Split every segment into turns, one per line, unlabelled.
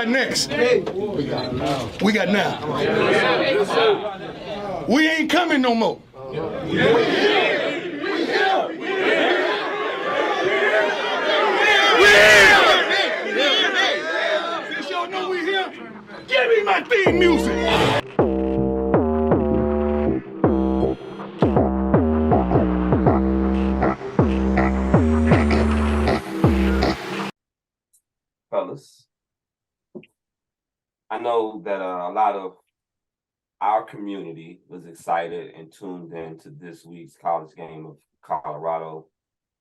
got next? We got now. We ain't coming no more. We here. Since y'all know we here, give me my theme music.
Fellas, I know that a lot of our community was excited and tuned in to this week's college game of Colorado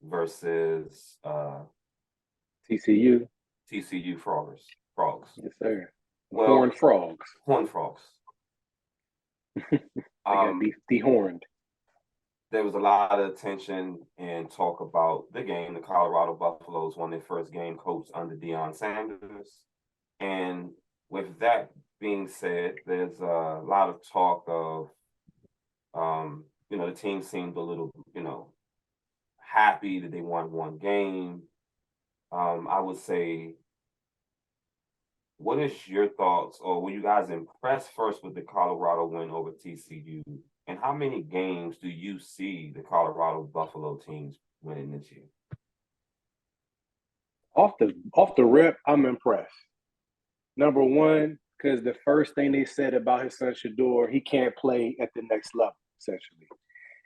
versus
TCU
Frogs.
Yes, sir.
Well,
Horned Frogs.
Horned Frogs.
They got dehorned.
There was a lot of attention and talk about the game. The Colorado Buffaloes won their first game coached under Deion Sanders. And with that being said, there's a lot of talk of, the team seemed a little, happy that they won one game. I would say, what is your thoughts, or were you guys impressed first with the Colorado win over TCU? And how many games do you see the Colorado Buffalo teams winning this year?
Off the rip, I'm impressed. Number one, because the first thing they said about his son Shedeur, he can't play at the next level, essentially.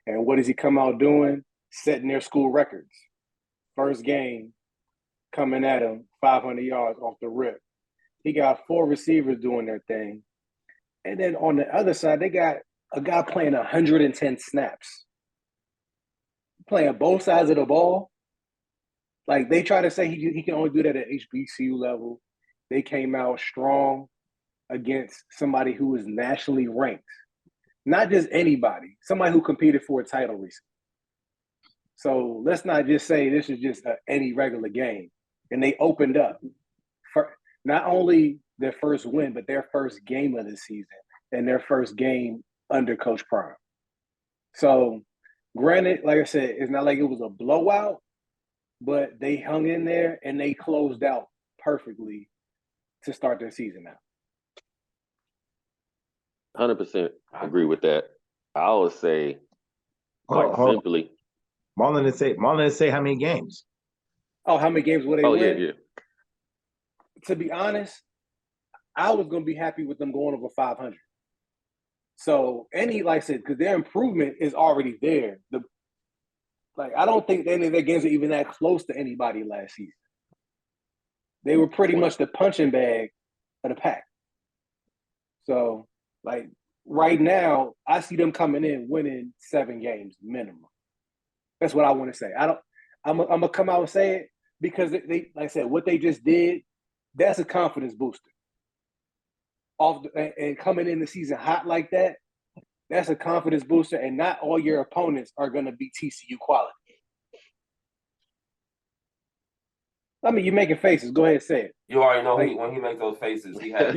And what does he come out doing? Setting their school records. First game, coming at him, 500 yards off the rip. He got 4 receivers doing their thing. And then on the other side, they got a guy playing 110 snaps. Playing both sides of the ball. Like, they try to say he can only do that at HBCU level. They came out strong against somebody who is nationally ranked. Not just anybody, somebody who competed for a title recently. So let's not just say this is just any regular game. And they opened up for not only their first win, but their first game of the season and their first game under Coach Prime. So granted, like I said, it's not like it was a blowout, but they hung in there and they closed out perfectly to start their season out.
100% agree with that. I would say, simply.
Marlon didn't say how many games.
Oh, how many games will they win?
Yeah.
To be honest, I was going to be happy with them going over 500. So like I said, because their improvement is already there. I don't think any of their games are even that close to anybody last season. They were pretty much the punching bag of the pack. So, right now, I see them coming in winning 7 games minimum. That's what I want to say. I'm gonna come out and say it because they, like I said, what they just did, that's a confidence booster. And coming in the season hot like that, that's a confidence booster, and not all your opponents are going to be TCU quality. I mean, you're making faces. Go ahead and say it.
You already know when he makes those faces, he has.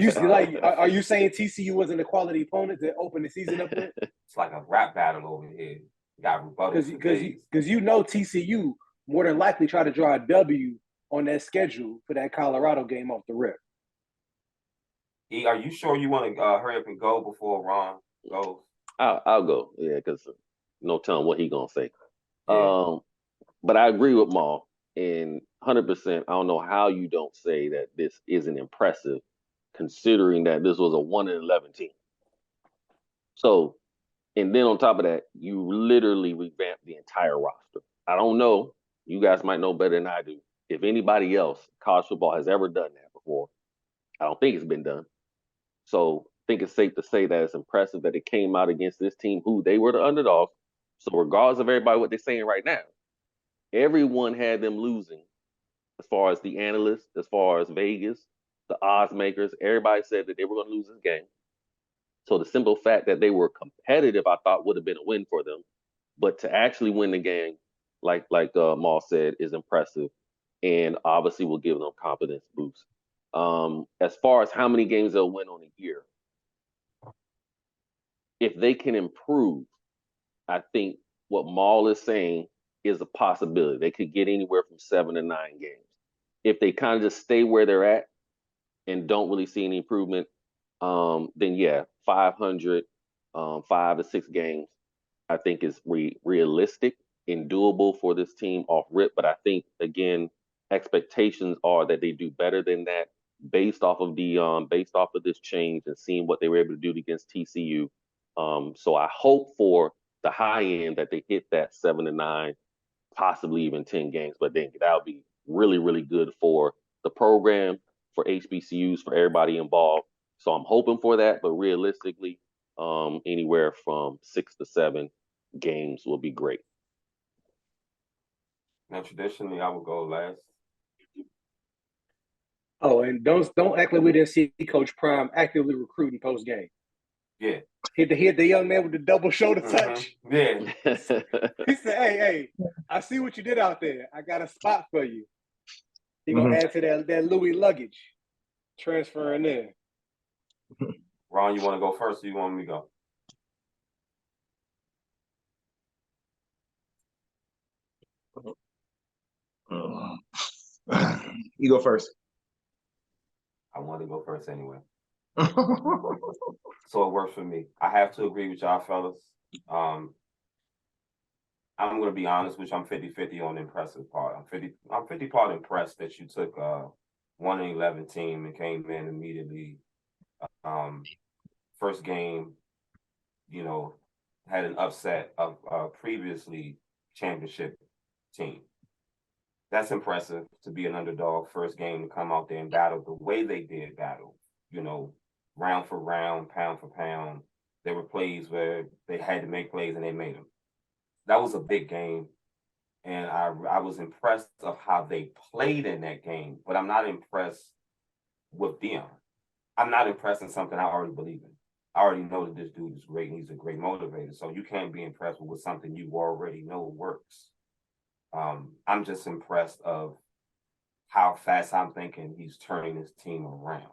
Are you saying TCU wasn't a quality opponent to open the season up with?
It's like a rap battle over here. You got rebuttals
because TCU more than likely try to draw a W on that schedule for that Colorado game off the rip.
Are you sure you want to hurry up and go before Ron goes?
I'll go, yeah, because no telling what he gonna say.
Yeah.
But I agree with Maul, and 100%. I don't know how you don't say that this isn't impressive, considering that this was a 1-11 team. So, and then on top of that, you literally revamped the entire roster. I don't know. You guys might know better than I do. If anybody else, college football, has ever done that before, I don't think it's been done. So I think it's safe to say that it's impressive that it came out against this team who they were the underdogs. So regardless of everybody what they're saying right now, everyone had them losing as far as the analysts, as far as Vegas, the odds makers. Everybody said that they were going to lose this game. So the simple fact that they were competitive, I thought would have been a win for them. But to actually win the game, like Maul said, is impressive, and obviously will give them confidence boost. As far as how many games they'll win on a year, if they can improve, I think what Maul is saying is a possibility. They could get anywhere from 7 to 9 games. If they kind of just stay where they're at and don't really see any improvement, then yeah, 500, 5 to 6 games, I think is realistic and doable for this team off rip. But I think again, expectations are that they do better than that based off of this change and seeing what they were able to do against TCU. So I hope for the high end that they hit that 7-9, possibly even 10 games. But then that would be really, really good for the program, for HBCUs, for everybody involved. So I'm hoping for that, but realistically, anywhere from 6 to 7 games will be great.
Now, traditionally, I would go last.
Oh, and don't act like we didn't see Coach Prime actively recruiting post game.
Yeah.
Hit the young man with the double shoulder touch.
Yeah.
He said, "Hey, I see what you did out there. I got a spot for you." He gonna add to that Louis luggage, transferring in.
Ron, you want to go first, or you want me to go?
You go first.
I wanted to go first anyway. So it works for me. I have to agree with y'all fellas. I'm going to be honest with you. I'm 50-50 on the impressive part. I'm 50 part impressed that you took a 1-11 team and came in immediately. First game, had an upset of previously championship team. That's impressive to be an underdog. First game to come out there and battle the way they did battle, round for round, pound for pound. There were plays where they had to make plays and they made them. That was a big game. And I was impressed of how they played in that game, but I'm not impressed with Deion. I'm not impressed in something I already believe in. I already know that this dude is great and he's a great motivator. So you can't be impressed with something you already know works. I'm just impressed of how fast I'm thinking he's turning his team around.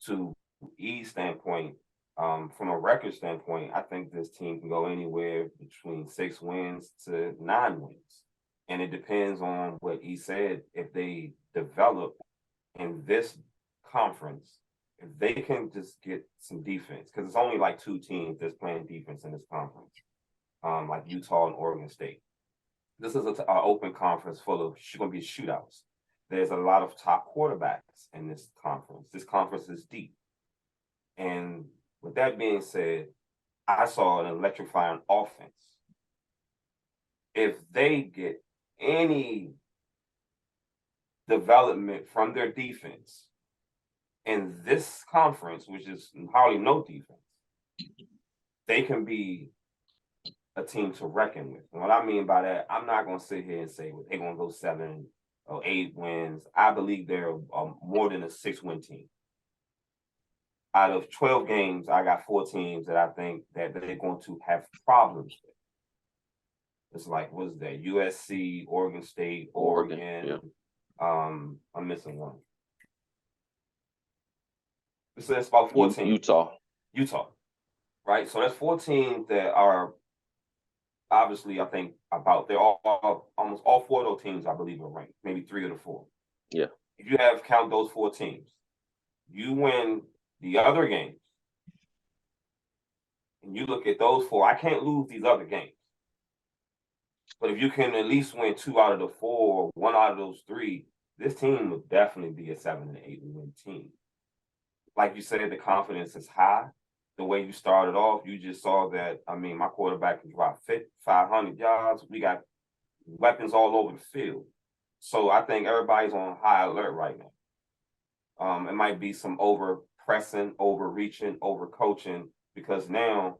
To E's standpoint, from a record standpoint, I think this team can go anywhere between 6 wins to 9 wins. And it depends on what E said. If they develop in this conference, if they can just get some defense, because it's only like 2 teams that's playing defense in this conference, like Utah and Oregon State. This is an open conference full of going to be shootouts. There's a lot of top quarterbacks in this conference. This conference is deep. And with that being said, I saw an electrifying offense. If they get any development from their defense in this conference, which is hardly no defense, they can be a team to reckon with. And what I mean by that, I'm not going to sit here and say they're going to go 7 or 8 wins. I believe they're more than a 6-win team. Out of 12 games, I got 4 teams that I think that they're going to have problems with. It's like, what is that? USC, Oregon State, Oregon.
Yeah.
I'm missing one. So that's about 4 teams. Utah. Right? So that's 4 teams that are obviously, I think they're all almost all 4 of those teams, I believe, are ranked. Maybe 3 of the 4.
Yeah.
If you count those 4 teams, you win the other games, and you look at those 4, I can't lose these other games. But if you can at least win 2 out of the 4, 1 out of those 3, this team would definitely be a 7 and 8 win team. Like you said, the confidence is high. The way you started off, you just saw that, my quarterback can drop 500 yards. We got weapons all over the field. So I think everybody's on high alert right now. It might be some over-pressing, overreaching, over-coaching, because now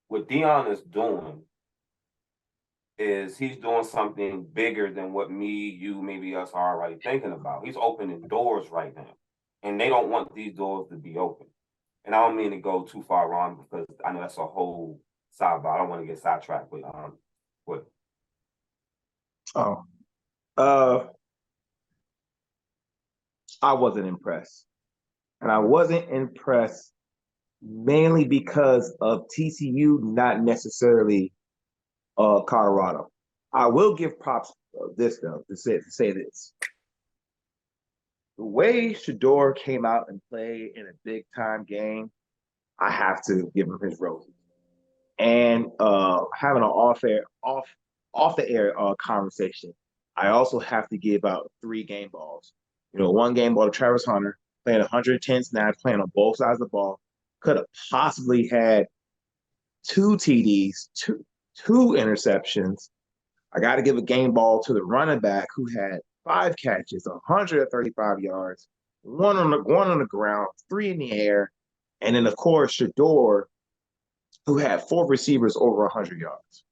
what Deion is doing is he's doing something bigger than what me, you, maybe us are already thinking about. He's opening doors right now. And they don't want these doors to be open. And I don't mean to go too far wrong, because I know that's a whole sidebar. I don't want to get sidetracked with what.
I wasn't impressed. And I wasn't impressed mainly because of TCU, not necessarily Colorado. I will give props this though, to say this. the way Shedeur came out and played in a big time game, I have to give him his roses. And having an off the air conversation, I also have to give out 3 game balls. You know, 1 game ball to Travis Hunter, playing 110 snaps, playing on both sides of the ball, could have possibly had 2 TDs, two interceptions. I got to give a game ball to the running back who had 5 catches, 135 yards, one on the ground, 3 in the air, and then of course Shedeur, who had 4 receivers over 100 yards.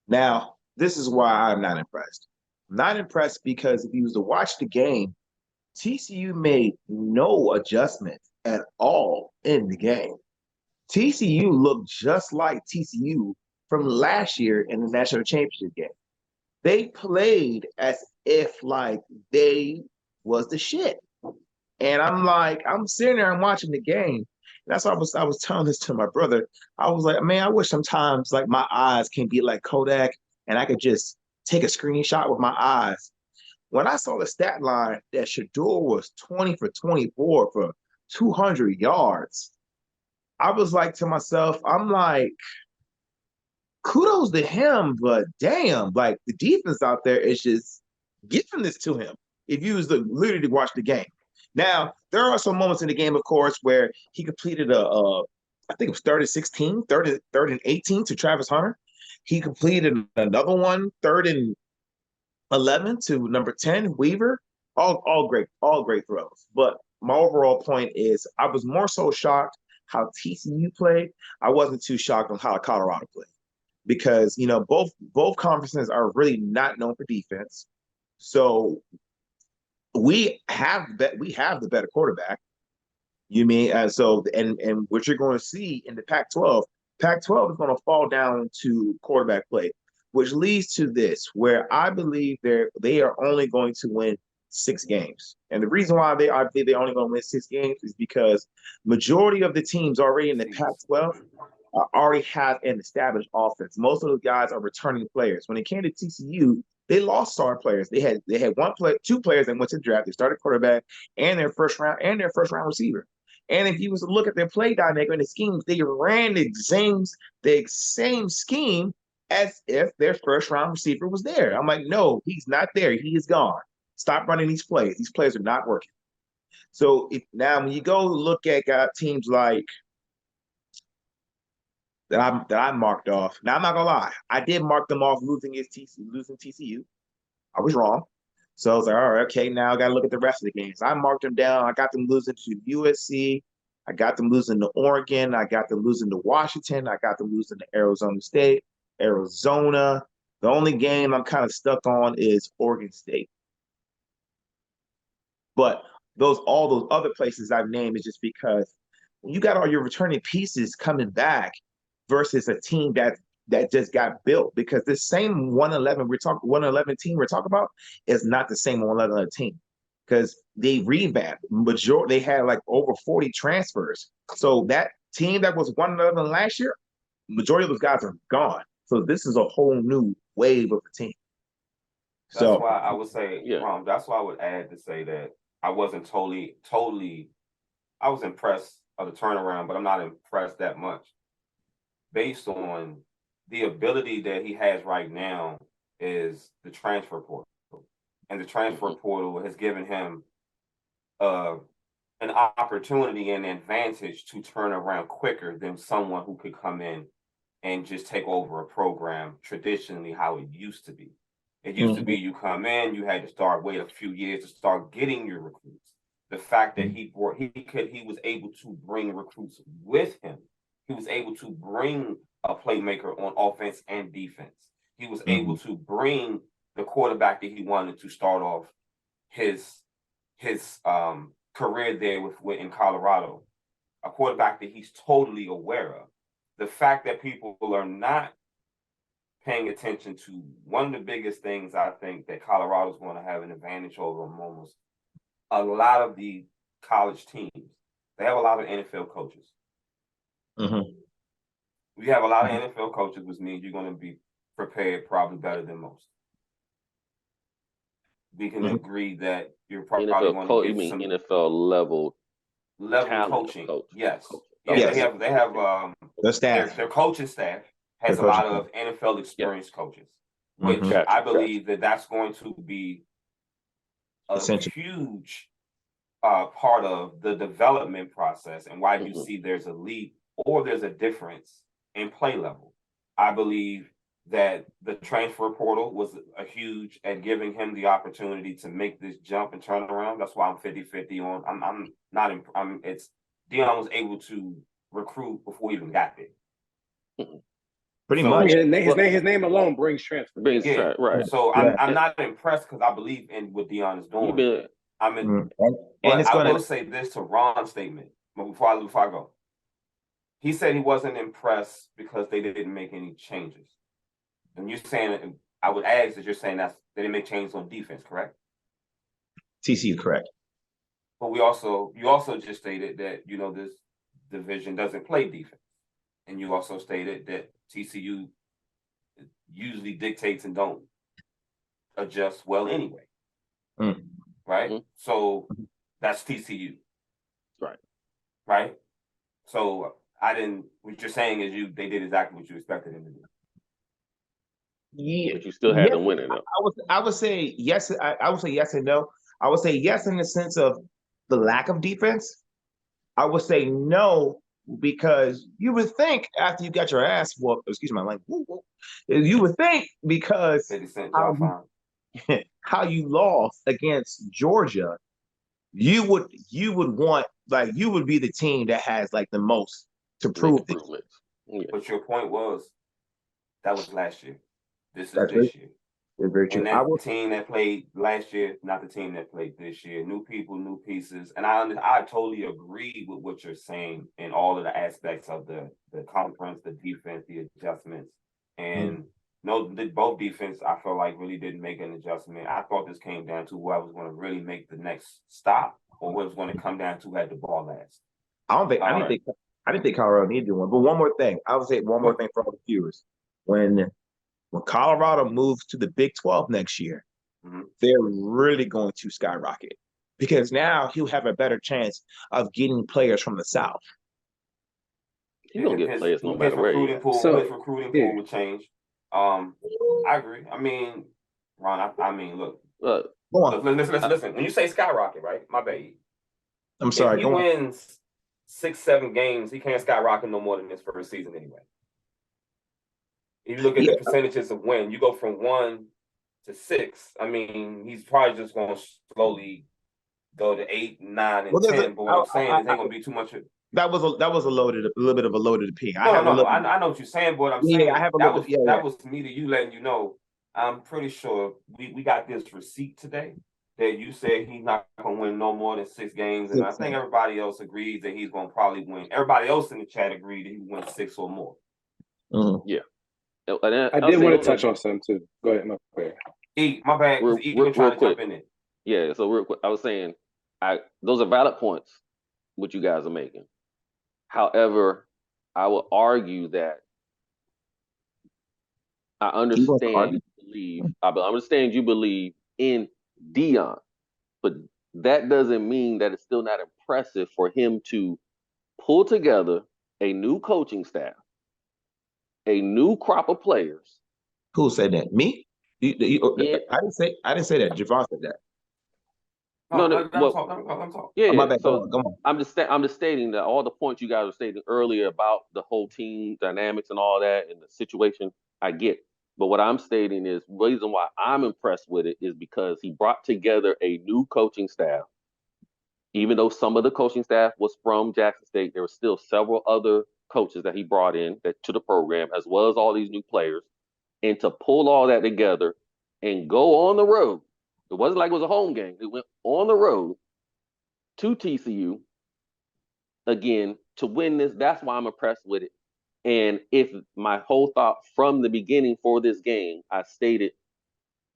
Now, this is why I'm not impressed. I'm not impressed because if you was to watch the game, TCU made no adjustment at all in the game. TCU looked just like TCU from last year in the national championship game. They played as if like they was the shit. And I'm sitting there and watching the game. That's why I was telling this to my brother. I was like, man, I wish sometimes like my eyes can be like Kodak and I could just take a screenshot with my eyes. When I saw the stat line that Shedeur was 20 for 24 for 200 yards, I was like to myself, I'm like, kudos to him, but damn, like the defense out there is just giving this to him. If you was to literally watch the game. Now, there are some moments in the game, of course, where he completed I think it was 3rd and 16, 3rd and 18 to Travis Hunter. He completed another one, 3rd and 11 to number 10, Weaver. All great throws. But my overall point is I was more so shocked how TCU played. I wasn't too shocked on how Colorado played. Because, you know, both conferences are really not known for defense. So we have the better quarterback. You mean and what you're going to see in the Pac-12 is going to fall down to quarterback play, which leads to this, where I believe they are only going to win 6 games. And the reason why I believe they're only going to win 6 games is because majority of the teams already in the Pac-12 already have an established offense. Most of those guys are returning players. When it came to TCU, they lost star players. They had 2 players that went to the draft. They started quarterback and their first round receiver. And if you was to look at their play dynamic and the schemes, they ran the same scheme as if their first round receiver was there. I'm like, no, he's not there. He is gone. Stop running these plays. These plays are not working. So now when you go look at teams like that I marked off. Now I'm not gonna lie, I did mark them off losing TCU. I was wrong. So I was like, all right, okay, now I gotta look at the rest of the games. I marked them down. I got them losing to USC. I got them losing to Oregon. I got them losing to Washington. I got them losing to Arizona State, Arizona. The only game I'm kind of stuck on is Oregon State. But all those other places I've named is just because when you got all your returning pieces coming back versus a team that just got built, because this same 111 team we're talking about is not the same 111 team, because they revamped. They had like over 40 transfers. So that team that was 111 last year, majority of those guys are gone. So this is a whole new wave of a team.
That's why I would say, that's why I would add to say that I wasn't totally, I was impressed of the turnaround, but I'm not impressed that much based on the ability that he has right now is the transfer portal. And the transfer portal has given him an opportunity and advantage to turn around quicker than someone who could come in and just take over a program traditionally how it used to be. It used to be you come in, you had to wait a few years to start getting your recruits. The fact that he was able to bring recruits with him. He was able to bring a playmaker on offense and defense. He was able to bring the quarterback that he wanted to start off his career there with in Colorado, a quarterback that he's totally aware of. The fact that people are not paying attention to one of the biggest things I think that Colorado's going to have an advantage over almost a lot of the college teams. They have a lot of NFL coaches. We have a lot of NFL coaches, which means you're going to be prepared probably better than most. we can agree that you're probably
NFL
going
coach.
to
You
get
mean
some
NFL level
coaching.
coach.
Yes.
Coach.
Yeah,
Yes.
they have
The staff.
their coaching staff has a
Their
lot
coaching
of NFL experienced coaches,
Mhm.
which
Gotcha.
I believe that's going to be a
Essential.
huge part of the development process and why you
Mhm.
see there's a leap or there's a difference in play level. I believe that the transfer portal was a huge at giving him the opportunity to make this jump and turn around. That's why I'm 50-50 on. I'm not. It's Dion was able to recruit before he even got there.
Pretty
So-
much.
His name alone brings transfer.
Yeah,
right.
So
Yeah.
I'm not impressed because I believe in what Dion is doing.
Even
I'm in,
And
but
it's
I
going
will
to.
say this to Ron's statement before I go. He said he wasn't impressed because they didn't make any changes. And you're saying, I would ask that you're saying that they didn't make changes on defense, correct?
TCU, correct.
But you also just stated that, this division doesn't play defense. And you also stated that TCU usually dictates and don't adjust well anyway.
Mm.
Right?
Mhm.
So that's TCU.
Right.
Right? So what you're saying is they did exactly what you expected them to do.
Yeah.
but you still had them winning though.
I would say yes. I would say yes and no. I would say yes in the sense of the lack of defense. I would say no because you would think after you got your ass whooped, excuse my language, you would think because
50 Cent job fine.
how you lost against Georgia, you would want you would be the team that has the most to prove it.
Improvements. Yeah.
But your point was that was last year. This is
That's
this year.
It's very true.
And that team that played last year, not the team that played this year. New people, new pieces. And I totally agree with what you're saying in all of the aspects of the conference, the defense, the adjustments. And both defense, I feel like really didn't make an adjustment. I thought this came down to who I was going to really make the next stop or what was going to come down to who had the ball last.
I didn't think Colorado needed one. But one more thing. I would say one more thing for all the viewers. When Colorado moves to the Big 12 next year, they're really going to skyrocket because now he'll have a better chance of getting players from the South.
He's gonna get players no matter where he is.
His recruiting pool will change. I agree. I mean, Ron, look. Listen. When you say skyrocket, right? My bad.
I'm sorry.
If he wins 6-7 games, he can't skyrocket no more than this first season anyway. If you look at the percentages of win, you go from 1 to 6. I mean, he's probably just going to slowly go to 8, 9, and 10. But what I'm saying is, ain't going to be too much.
That was a little bit of a loaded opinion.
No. I know what you're saying, but what I'm saying that was me to you letting you know. I'm pretty sure we got this receipt today that you said he's not going to win no more than 6 games, and I think everybody else agrees that he's going to probably win. Everybody else in the chat agreed that he will win 6 or more.
Mm-hmm.
Yeah.
I did want to touch on some too. Go ahead, my bad.
My bad. Real quick. Jump in there.
Yeah, so real quick, I was saying, those are valid points, what you guys are making. However, I will argue that I understand you believe in Dion, but that doesn't mean that it's still not impressive for him to pull together a new coaching staff, a new crop of players.
Who said that? Me? I didn't say that. Javon said that.
Let him talk.
Yeah.
My bad.
So
come on.
I'm just stating that all the points you guys were stating earlier about the whole team dynamics and all that and the situation, I get. But what I'm stating is the reason why I'm impressed with it is because he brought together a new coaching staff. Even though some of the coaching staff was from Jackson State, there were still several other coaches that he brought in to the program, as well as all these new players. And to pull all that together and go on the road, it wasn't like it was a home game. It went on the road to TCU again to win this. That's why I'm impressed with it. And if my whole thought from the beginning for this game, I stated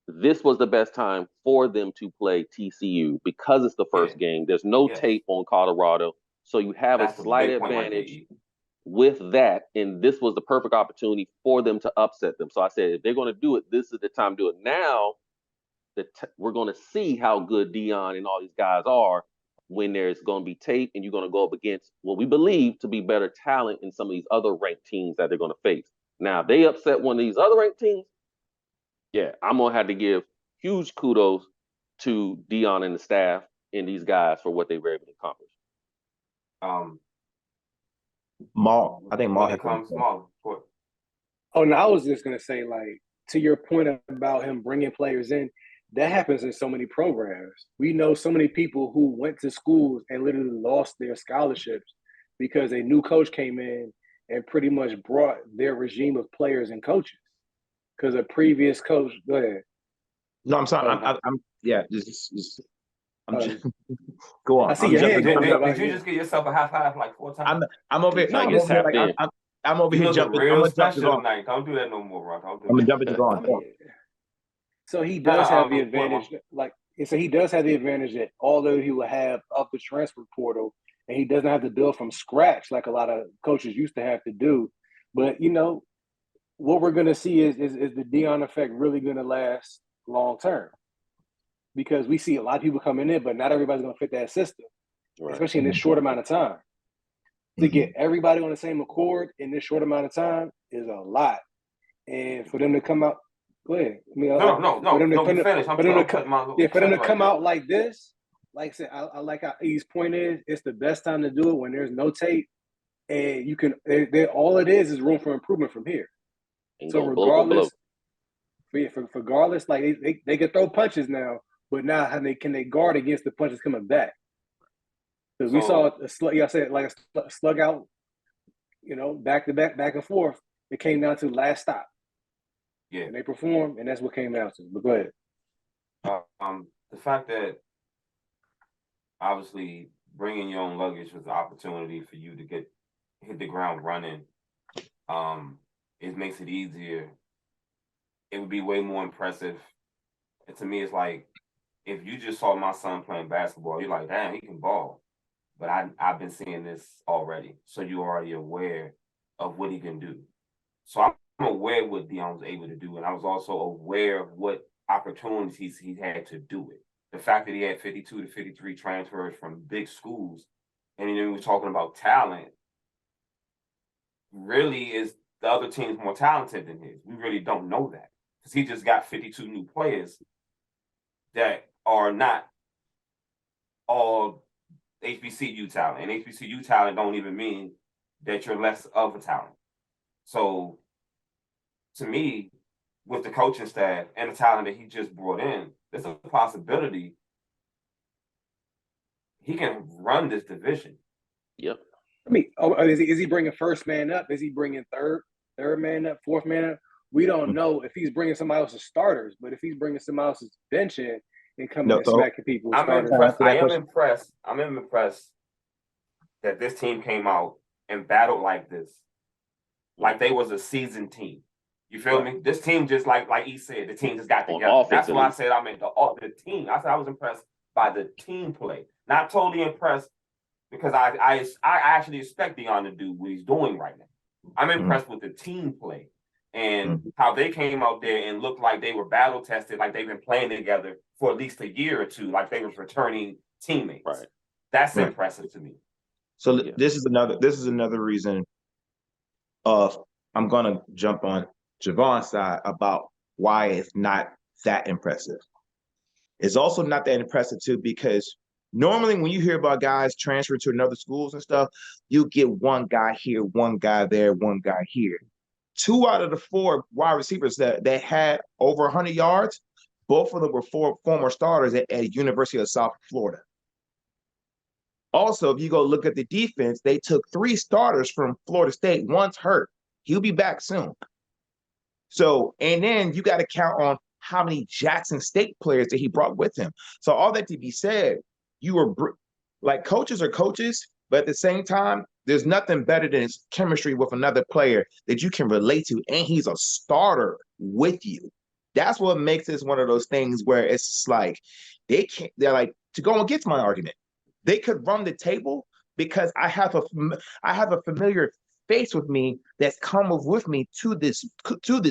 this was the best time for them to play TCU because it's the first game. There's no tape on Colorado. So you have a slight advantage with that. And this was the perfect opportunity for them to upset them. So I said, if they're going to do it, this is the time to do it. Now, we're going to see how good Dion and all these guys are when there's going to be tape and you're going to go up against what we believe to be better talent in some of these other ranked teams that they're going to face. Now, if they upset one of these other ranked teams, yeah, I'm going to have to give huge kudos to Dion and the staff and these guys for what they were able to accomplish.
Maul, I think Maul
when it comes small.
Oh, no, I was just going to say, like, to your point about him bringing players in, that happens in so many programs. We know so many people who went to schools and literally lost their scholarships because a new coach came in and pretty much brought their regime of players and coaches. Because a previous coach, go ahead.
No, I'm sorry. I'm yeah. Just go on.
I see your hand
Did
going up.
you just get yourself a high five like 4 times?
I'm over here.
No,
I'm over here. Like, I'm over
You
here
look
jumping.
real
I'm gonna
special
jump
tonight. Don't do that no more, bro.
I'm gonna jump into going.
So he does have the advantage, he does have the advantage that although he will have up the transfer portal, and he doesn't have to build from scratch like a lot of coaches used to have to do. But you know, what we're gonna see is the Dion effect really gonna last long term? Because we see a lot of people coming in, but not everybody's gonna fit that system,
Right.
especially in this short amount of time. To get everybody on the same accord in this short amount of time is a lot, and for them to come out. Go ahead.
No, finish.
For them to come out like this, like I said, I like how E's point is. It's the best time to do it when there's no tape, and you can. All it is room for improvement from here. So regardless, regardless, like they can throw punches now, but now can they guard against the punches coming back? Because we saw a slug. I said like a slug out, back to back, back and forth. It came down to last stop.
Yeah,
and they performed, and that's what came down to. But go ahead.
The fact that obviously bringing your own luggage was an opportunity for you to hit the ground running. It makes it easier. It would be way more impressive. And to me, it's like if you just saw my son playing basketball, you're like, damn, he can ball. But I've been seeing this already, so you're already aware of what he can do. So I'm aware of what Dion was able to do, and I was also aware of what opportunities he had to do it. The fact that he had 52 to 53 transfers from big schools, and then we were talking about talent, really is the other team's more talented than his. We really don't know that because he just got 52 new players that are not all HBCU talent, and HBCU talent don't even mean that you're less of a talent. So to me, with the coaching staff and the talent that he just brought in, there's a possibility he can run this division.
Yep.
I mean, is he bringing first man up? Is he bringing third man up, fourth man up? We don't know if he's bringing somebody else's starters, but if he's bringing somebody else's bench in and coming and smacking people,
I'm impressed that this team came out and battled like this, like they was a seasoned team. You feel me? This team just like he said, the team just got together. That's why I said I meant the team. I said I was impressed by the team play, not totally impressed because I actually expect Dion to do what he's doing right now. I'm impressed with the team play and how they came out there and looked like they were battle tested, like they've been playing together for at least a year or two, like they was returning teammates.
Right.
That's impressive to me.
So this is another reason I'm gonna jump on Javon's side about why it's not that impressive. It's also not that impressive too because normally when you hear about guys transfer to another schools and stuff, you get one guy here, one guy there, one guy here. 2 out of the 4 wide receivers that had over 100 yards, both of them were former starters at University of South Florida. Also, if you go look at the defense, they took 3 starters from Florida State. One's hurt. He'll be back soon. So, and then you got to count on how many Jackson State players that he brought with him. So all that to be said, you were like coaches are coaches, but at the same time, there's nothing better than his chemistry with another player that you can relate to, and he's a starter with you. That's what makes this one of those things where it's just like they're like, to go against my argument, they could run the table because I have a familiar face with me that's come with me to this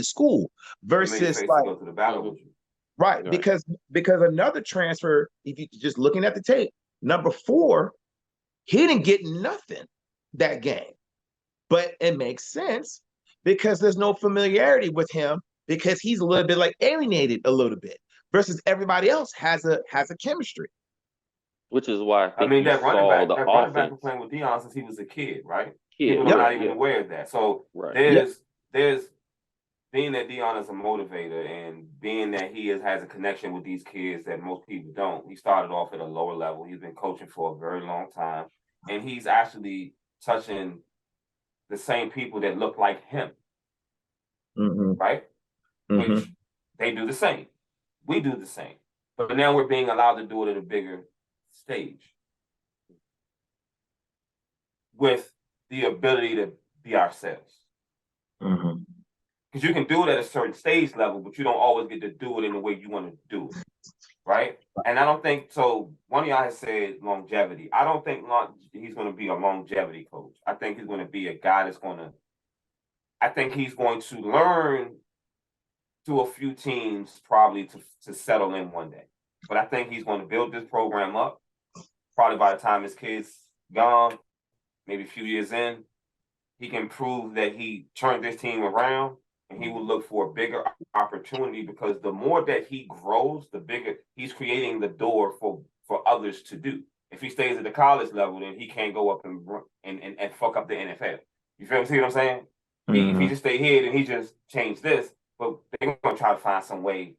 school versus like
go to the battle with you.
Right. Because another transfer, if you just looking at the tape, number 4, he didn't get nothing that game. But it makes sense because there's no familiarity with him because he's a little bit like alienated a little bit versus everybody else has a chemistry.
Which is why
I mean, that running back was
offense.
playing with Deion since he was a kid, right?
Kid,
People are not even aware of that. So there's being that Deion is a motivator and being that he has a connection with these kids that most people don't. He started off at a lower level. He's been coaching for a very long time, and he's actually touching the same people that look like him, right? Which they do the same. We do the same. But now we're being allowed to do it at a bigger stage with the ability to be ourselves. Because you can do it at a certain stage level, but you don't always get to do it in the way you want to do it, right? And I don't think so. One of y'all has said longevity. I don't think he's going to be a longevity coach. I think he's going to be a guy that's going to. I think he's going to learn to a few teams probably to settle in one day. But I think he's going to build this program up. Probably by the time his kid's gone, maybe a few years in, he can prove that he turned this team around. And he will look for a bigger opportunity because the more that he grows, the bigger he's creating the door for others to do. If he stays at the college level, then he can't go up and fuck up the NFL. You see what I'm saying? If he just stay here, then he just changed this. But they're going to try to find some way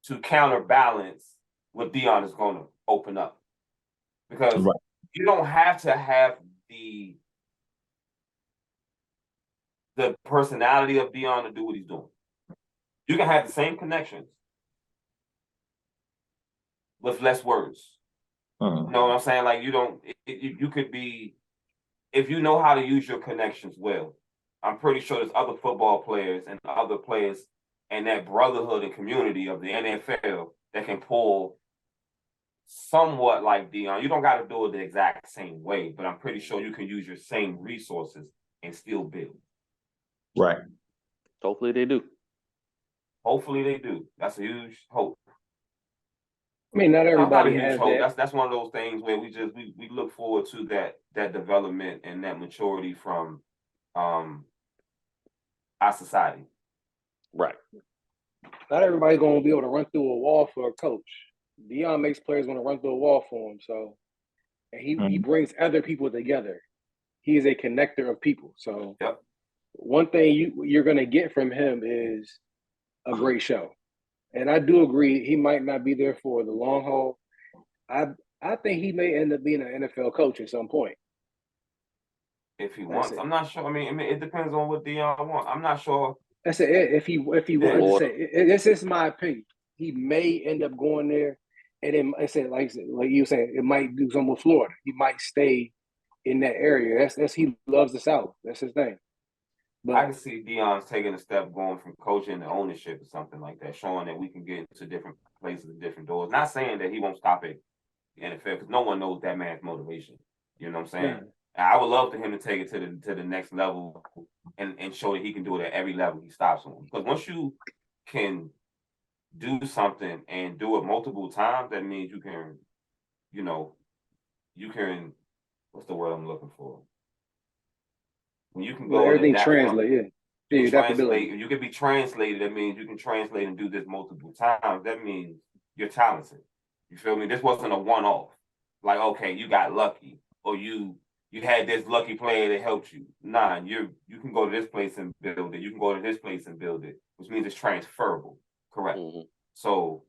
to counterbalance what Deion is going to open up. Because you don't have to have the personality of Deion to do what he's doing. You can have the same connections with less words. You know what I'm saying? Like you could be, if you know how to use your connections well, I'm pretty sure there's other football players and other players and that brotherhood and community of the NFL that can pull somewhat like Deion. You don't got to do it the exact same way, but I'm pretty sure you can use your same resources and still build.
Right.
Hopefully they do.
Hopefully they do. That's a huge hope.
I mean, not everybody has that.
That's one of those things where we look forward to that development and that maturity from our society.
Right.
Not everybody's going to be able to run through a wall for a coach. Deion makes players want to run through a wall for him. So, and he brings other people together. He is a connector of people. So, one thing you're going to get from him is a great show. And I do agree he might not be there for the long haul. I think he may end up being an NFL coach at some point.
If he wants, I'm not sure. I mean, it depends on what Deion wants. I'm not sure.
That's it. If he wants to say, this is my opinion. He may end up going there, and then I said, like you said, it might do something with Florida. He might stay in that area. That's he loves the South. That's his thing. But
I can see Deion's taking a step going from coaching to ownership or something like that, showing that we can get into different places and different doors. Not saying that he won't stop at the NFL because no one knows that man's motivation. You know what I'm saying?
Yeah.
And I would love for him to take it to the next level and show that he can do it at every level he stops on. Because once you can do something and do it multiple times, that means you can, what's the word I'm looking for? When you can go
everything translate,
you can be translated. That means you can translate and do this multiple times. That means you're talented. You feel me? This wasn't a one-off. Like, okay, you got lucky, or you had this lucky player that helped you. Nah, you can go to this place and build it. You can go to this place and build it, which means it's transferable. Correct. So